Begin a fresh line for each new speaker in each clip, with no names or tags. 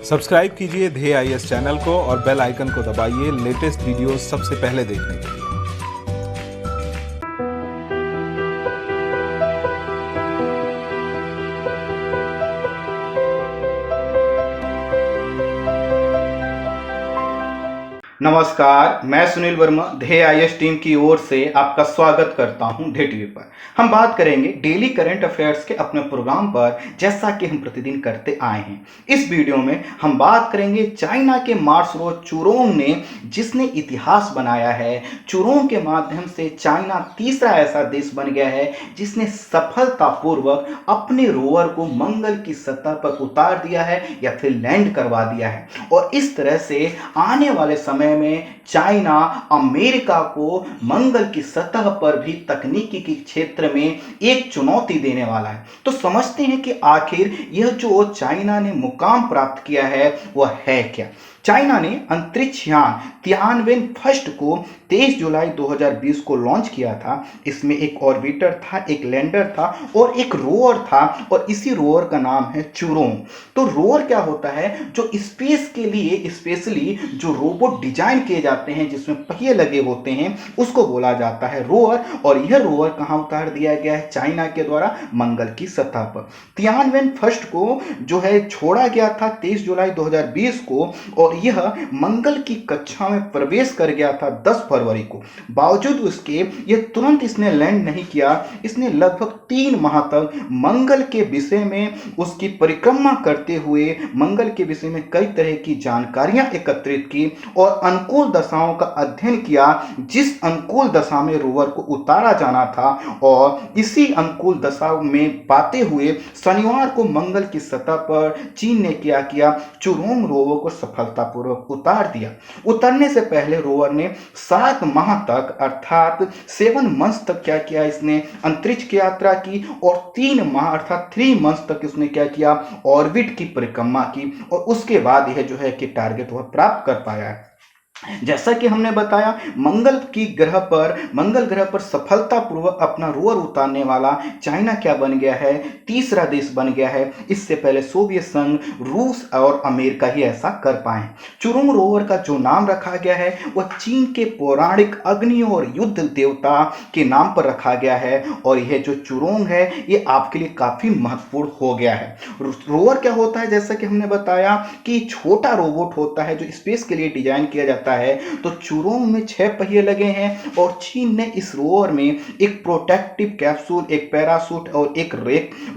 Subscribe कीजिए ध्येय IAS channel को और बेल आइकन को दबाइए लेटेस्ट वीडियो सबसे पहले देखने के लिए।
नमस्कार, मैं सुनील वर्मा ध्येय आईएएस टीम की ओर से आपका स्वागत करता हूं ध्येय टीवी पर। हम बात करेंगे डेली करंट अफेयर्स के अपने प्रोग्राम पर, जैसा कि हम प्रतिदिन करते आए हैं। इस वीडियो में हम बात करेंगे चाइना के मार्शल चुरोंग ने, जिसने इतिहास बनाया है। चुरोंग के माध्यम से चाइना तीसरा ऐसा देश बन गया है जिसने सफलतापूर्वक अपने रोवर को मंगल की सतह पर उतार दिया है या फिर लैंड करवा दिया है। और इस तरह से आने वाले समय में चाइना अमेरिका को मंगल की सतह पर भी तकनीकी के क्षेत्र में एक चुनौती देने वाला है। तो समझते हैं कि आखिर यह जो चाइना ने मुकाम प्राप्त किया है वह है क्या। चाइना ने अंतरिक्ष यान तियानवेन फर्स्ट को 23 जुलाई 2020 को लॉन्च किया था। इसमें एक ऑर्बिटर था, एक लैंडर था और एक रोवर था, और इसी रोवर का नाम है चुरोंग। तो रोवर क्या होता है? जो स्पेस के लिए स्पेशली जो रोबोट डिजाइन किए जाते हैं जिसमें पहिए लगे होते हैं, उसको बोला जाता है रोवर। और यह रोवर कहाँ उतार दिया गया है? चाइना के द्वारा मंगल की सतह पर। तियानवेन फर्स्ट को जो है छोड़ा गया था 23 जुलाई 2020 को, और यह मंगल की कक्षा में प्रवेश कर गया था 10 फरवरी को। बावजूद उसके यह तुरंत इसने लैंड नहीं किया। इसने लगभग 3 माह तक मंगल के विषय में उसकी परिक्रमा करते हुए मंगल के विषय में कई तरह की जानकारियां एकत्रित की और अनुकूल दशाओं का अध्ययन किया, जिस अनुकूल दशा में रोवर को उतारा जाना था। और इसी अनुकूल दशा में पाते हुए शनिवार को मंगल की सतह पर चीन ने क्या किया? चुरोंग रोवर को सफलतापूर्वक उतार दिया। उतरने से पहले रोवर ने 7 माह तक अर्थात 7 मंथ्स तक क्या किया? इसने अंतरिक्ष की यात्रा की, और 3 माह अर्थात 3 मंथ्स तक इसने क्या किया? ऑर्बिट की परिक्रमा की, और उसके बाद यह जो है कि टारगेट वह प्राप्त कर पाया है। जैसा कि हमने बताया, मंगल ग्रह पर सफलतापूर्वक अपना रोवर उतारने वाला चाइना क्या बन गया है? तीसरा देश बन गया है। इससे पहले सोवियत संघ, रूस और अमेरिका ही ऐसा कर पाए। चुरोंग रोवर का जो नाम रखा गया है वह चीन के पौराणिक अग्नि और युद्ध देवता के नाम पर रखा गया है। और यह जो चुरोंग है ये आपके लिए काफी महत्वपूर्ण हो गया है। रोवर क्या होता है? जैसा कि हमने बताया कि छोटा रोबोट होता है जो स्पेस के लिए डिजाइन किया जाता है। तो चुरोंग में 6 पहिए लगे हैं, और चीन ने इस रोवर में एक प्रोटेक्टिव कैप्सूल, एक पैराशूट और एक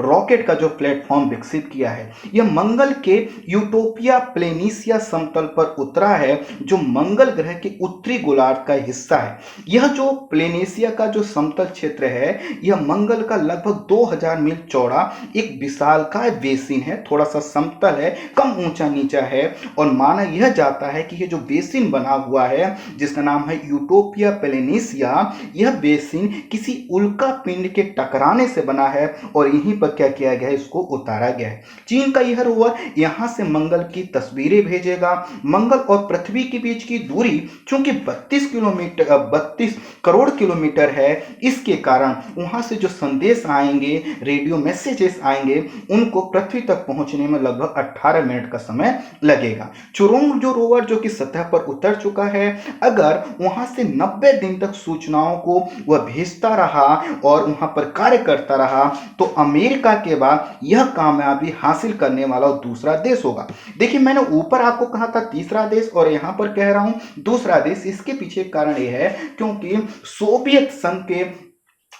रॉकेट का जो प्लेटफॉर्म विकसित किया है। यह मंगल के यूटोपिया प्लेनिसिया समतल पर उतरा है, जो मंगल ग्रह के उत्तरी गोलार्ध का हिस्सा है। यह जो प्लेनेसिया का जो समतल क्षेत्र है, यह मंगल का लगभग 2000 मील चौड़ा एक विशालकाय बेसिन है। थोड़ा सा समतल है, कम ऊंचा नीचा है, और माना यह जाता है कि यह जो बेसिन बना हुआ है जिसका नाम है यूटोपिया प्लेनिसिया, यह बेसिन किसी उल्का पिंड के टकराने से बना है, और यहीं पर क्या किया गया है? इसको उतारा गया है। चीन का यह रोवर यहां से मंगल की तस्वीरें भेजेगा। मंगल और पृथ्वी के बीच की दूरी चूंकि 32 करोड़ किलोमीटर है, इसके कारण वहां से जो संदेश आएंगे, रेडियो मैसेजेस आएंगे, उनको पृथ्वी तक पहुंचने में लगभग 18 मिनट का समय लगेगा। चुरोंग जो रोवर जो कि सतह पर उतर चुका है, अगर वहां से 90 दिन तक सूचनाओं को वह भेजता रहा और वहां पर कार्य करता रहा, तो अमेरिका के बाद यह कामयाबी हासिल करने वाला दूसरा देश होगा। देखिए, मैंने ऊपर आपको कहा था तीसरा देश, और यहां पर कह रहा हूं दूसरा देश। इसके पीछे कारण यह है क्योंकि सोवियत संघ के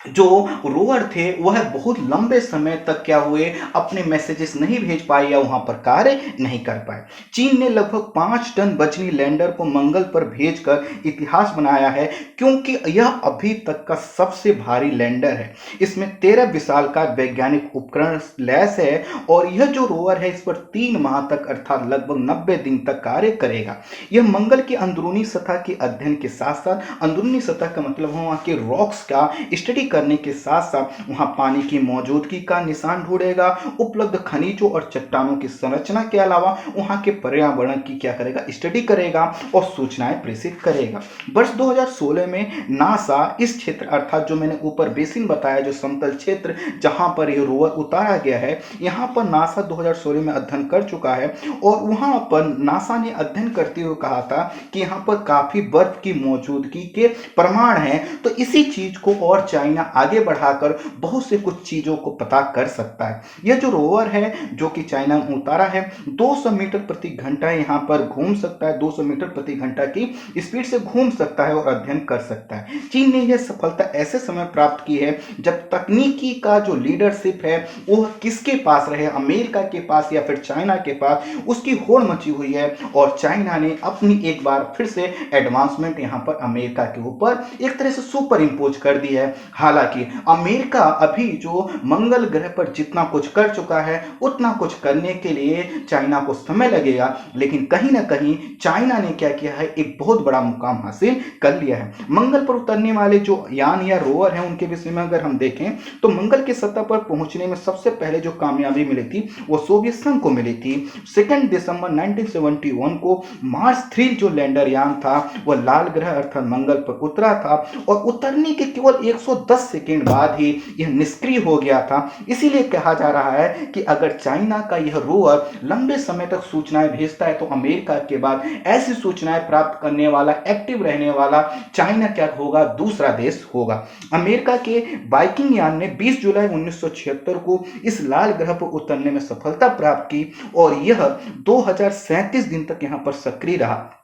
जो रोवर थे वह बहुत लंबे समय तक क्या हुए? अपने मैसेजेस नहीं भेज पाए या वहां पर कार्य नहीं कर पाए। चीन ने लगभग 5 टन वजनी लैंडर को मंगल पर भेजकर इतिहास बनाया है, क्योंकि यह अभी तक का सबसे भारी लैंडर है। इसमें 13 विशालकाय वैज्ञानिक उपकरण लैस है, और यह जो रोवर है इस पर 3 माह तक अर्थात लगभग 90 दिन तक कार्य करेगा। यह मंगल की अंदरूनी सतह के अध्ययन के साथ साथ, अंदरूनी सतह का मतलब वहां के रॉक्स का स्टडी करने के साथ साथ वहां पानी की मौजूदगी का निशान ढूंढेगा, उपलब्ध खनिजों और चट्टानों की संरचना के अलावा वहां के पर्यावरण की क्या करेगा, स्टडी करेगा और सूचनाएं प्रेषित करेगा। वर्ष 2016 में नासा इस क्षेत्र अर्थात जो मैंने ऊपर बेसिन बताया, जो समतल क्षेत्र जहां पर यह रोवर उतारा गया है, यहां पर नासा 2016 में अध्ययन कर चुका है और वहां पर नासा ने अध्ययन करते हुए कहा था कि यहां पर काफी बर्फ की मौजूदगी के प्रमाण हैं। तो इसी चीज को और चाइना आगे बढ़ाकर बहुत से कुछ चीजों को पता कर सकता है। यह जो रोवर है जो कि चाइना में उतारा है, 200 मीटर प्रति घंटा यहां पर घूम सकता है, 200 मीटर प्रति घंटा की स्पीड से घूम सकता है और अध्ययन कर सकता है। चीन ने यह सफलता ऐसे समय प्राप्त की है जब तकनीकी का जो लीडरशिप है वो किसके पास रहे, अमेरिका के पास या फिर चाइना के पास, उसकी होड़ मची हुई है और चाइना ने अपनी एक बार फिर से एडवांसमेंट यहां पर अमेरिका के ऊपर एक तरह से सुपर इंपोज कर दी है। हालांकि अमेरिका अभी जो मंगल ग्रह पर जितना कुछ कर चुका है उतना कुछ करने के लिए चाइना को समय लगेगा, लेकिन कहीं ना कहीं चाइना ने क्या किया है, एक बहुत बड़ा मुकाम हासिल कर लिया है। मंगल पर उतरने वाले जो यान या रोवर हैं उनके विषय में अगर हम देखें तो मंगल की सतह पर पहुंचने में सबसे पहले जो कामयाबी मिली थी वो सोवियत संघ को मिली थी। 2 दिसंबर 1971 को मार्स 3 जो लैंडर यान था वह लाल ग्रह अर्थात मंगल पर उतरा था और उतरने के केवल 110 सेकेंड बाद ही यह निष्क्रिय हो गया था। इसीलिए कहा जा रहा है कि अगर चाइना का यह रोवर लंबे समय तक सूचनाएं भेजता है तो अमेरिका के बाद ऐसी सूचनाएं प्राप्त करने वाला, एक्टिव रहने वाला चाइना क्या होगा, दूसरा देश होगा। अमेरिका के वाइकिंग यान ने 20 जुलाई 1976 को इस लाल ग्रह पर उतरने में सफलता प्राप्त की और यह 2037 दिन तक यहां पर सक्रिय रहा।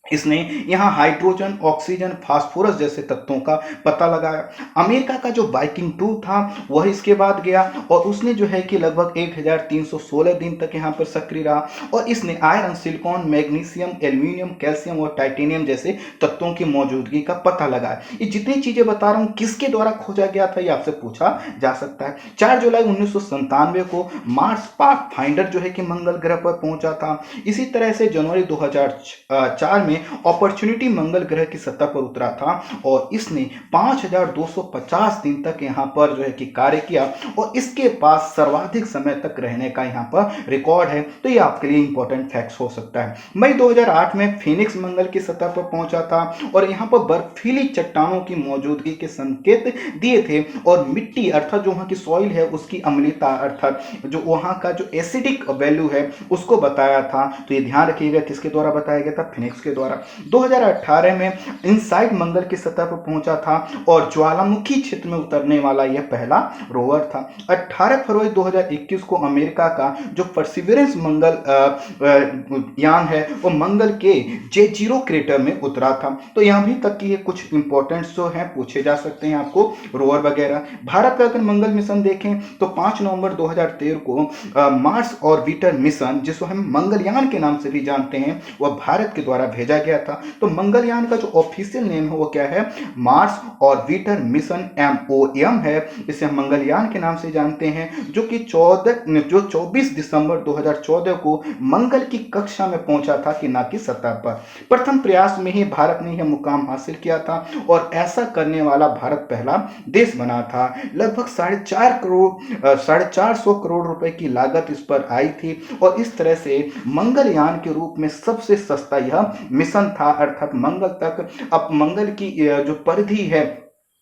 इसने यहां हाइड्रोजन, ऑक्सीजन, फास्फोरस जैसे तत्वों का पता लगाया। अमेरिका का जो वाइकिंग 2 था वह इसके बाद गया और उसने जो है कि लगभग 1316 दिन तक यहां पर सक्रिय रहा और इसने iron, silicon, magnesium, aluminium, calcium और टाइटेनियम जैसे तत्वों की मौजूदगी का पता लगाया। ये जितनी चीजें बता रहा हूं किसके द्वारा खोजा गया था ये आपसे पूछा जा सकता है। 4 जुलाई 1997 को मार्स पाथ फाइंडर जो है कि मंगल ग्रह पर पहुंचा था। इसी तरह से जनवरी 2004 में अपॉर्चुनिटी मंगल ग्रह की सतह पर उतरा था और इसने 5250 दिन तक यहां पर जो है कि कार्य किया और इसके पास सर्वाधिक समय तक रहने का यहां पर रिकॉर्ड है। तो ये आपके लिए इंपॉर्टेंट फैक्ट्स हो सकता है। मई 2008 में फीनिक्स मंगल की सतह पर पहुंचा था और यहां पर बर्फीली चट्टानों की मौजूदगी के संकेत दिए थे और मिट्टी अर्थात जो वहां की सॉइल है उसकी अम्लता अर्थात जो वहां का जो एसिडिक वैल्यू है उसको बताया था। तो ये ध्यान रखिएगा किसके द्वारा बताया गया था, फिनिक्स के द्वारा। 2018 में इनसाइट मंगल की सतह पर पहुंचा था और ज्वालामुखी क्षेत्र में उतरने वाला यह पहला रोवर था। 18 फरवरी 2021 को अमेरिका का जो परसिवरेंस मंगल यान है वो मंगल के J0 क्रेटर में उतरा था। तो यहां भी तक कि ये कुछ इंपॉर्टेंट जो है पूछे जा सकते हैं आपको रोवर वगैरह। भारत का अगर मंगल मिशन देखें तो 5 नवंबर 2013 को मार्स ऑर्बिटर मिशन, जिसको हम मंगलयान के नाम से भी जानते हैं, वह भारत के द्वारा भेजा गया था। तो मंगलयान का जो ऑफिशियल नेम है वो क्या है, मार्स ऑर्बिटर मिशन, MOM है। इसे हम मंगलयान के नाम से जानते हैं, जो कि 24 दिसंबर 2014 को मंगल की कक्षा में पहुंचा था कि ना कि सतह पर। प्रथम प्रयास में ही भारत ने यह मुकाम हासिल किया था और ऐसा करने वाला भारत पहला देश बना था। लगभग 450 करोड़ रुपए की लागत इस पर आई थी और इस तरह से मंगलयान के रूप में सबसे सस्ता यह मिशन था। अर्थात मंगल तक, अब मंगल की जो परिधि है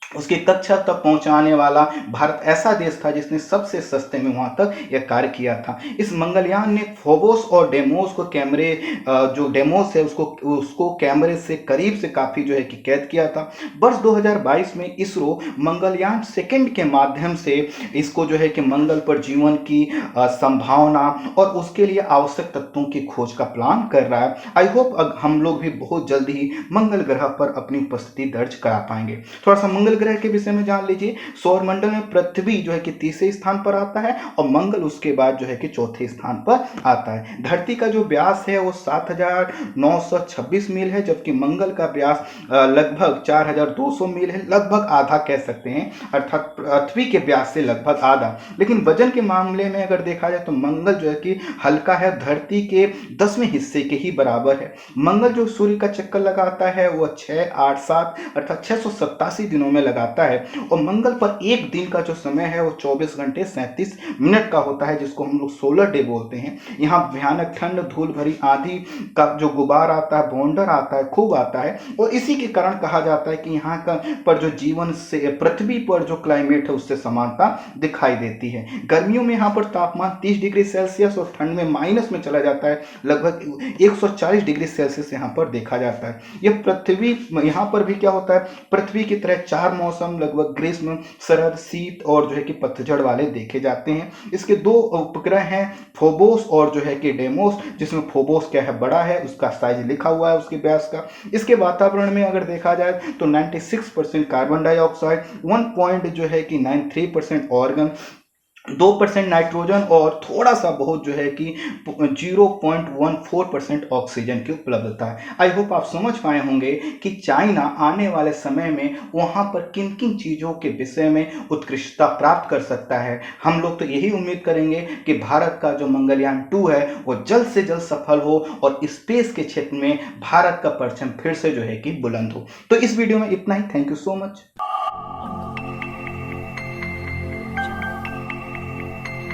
उसकी कक्षा तक पहुंचाने वाला भारत ऐसा देश था जिसने सबसे सस्ते में वहां तक यह कार्य किया था। इस मंगलयान ने फोबोस और डेमोस को कैमरे, जो डेमोस है उसको कैमरे से करीब से काफी जो है कि कैद किया था। वर्ष 2022 में इसरो मंगलयान सेकंड के माध्यम से इसको जो है कि मंगल पर जीवन की संभावना और उसके लिए आवश्यक तत्वों की खोज का प्लान कर रहा है। आई होप हम लोग भी बहुत जल्दी ही मंगल ग्रह पर अपनी उपस्थिति दर्ज करा पाएंगे। थोड़ा सा मंगल ग्रह के विषय में जान लीजिए। सौरमंडल में पृथ्वी जो है कि तीसरे स्थान पर आता है और मंगल उसके बाद जो है कि चौथे स्थान पर आता है। धरती का जो व्यास है वो 7926 मील है, जबकि मंगल का व्यास लगभग 4200 मील है, लगभग आधा कह सकते हैं, अर्थात पृथ्वी के व्यास से लगभग आधा। लेकिन वजन के मामले में अगर देखा जाए तो मंगल जो है कि हल्का है, धरती के 10वें हिस्से के ही बराबर है। मंगल जो सूर्य का चक्कर लगाता है वो 687 अर्थात 687 दिनों में समय लगाता है। और मंगल पर एक दिन का जो समय है वो 24 घंटे 37 मिनट का होता है, जिसको हम लोग सोलर डे बोलते हैं। यहाँ भयानक ठंड, धूल भरी आंधी का जो गुबार आता है, बौंडर आता है, खूब आता है। और इसी के कारण कहा जाता है कि यहाँ का पर जो जीवन से पृथ्वी पर जो क्लाइमेट है उससे समानता दिखाई देती है। गर्मियों में यहाँ पर तापमान 30 डिग्री सेल्सियस और ठंड में माइनस में चला जाता है, लगभग 140 डिग्री सेल्सियस यहाँ पर देखा जाता है। यह पृथ्वी, यहाँ पर भी क्या होता है, पृथ्वी की तरह 4 मौसम लगभग ग्रीष्म, शरद, शीत और जो है कि पतझड़ वाले देखे जाते हैं। इसके 2 उपग्रह हैं, फोबोस और जो है कि डेमोस, जिसमें फोबोस क्या है, बड़ा है, उसका साइज लिखा हुआ है उसके व्यास का। इसके वातावरण में अगर देखा जाए तो 96% कार्बन डाइऑक्साइड, 1 पॉइंट जो है कि 93% ऑर्गन, 2% नाइट्रोजन और थोड़ा सा बहुत जो है कि 0.14% ऑक्सीजन की उपलब्धता है। आई होप आप समझ पाए होंगे कि चाइना आने वाले समय में वहाँ पर किन किन चीज़ों के विषय में उत्कृष्टता प्राप्त कर सकता है। हम लोग तो यही उम्मीद करेंगे कि भारत का जो मंगलयान 2 है वो जल्द से जल्द सफल हो और स्पेस के क्षेत्र में भारत का परचम फिर से जो है कि बुलंद हो। तो इस वीडियो में इतना ही। Thank you so much.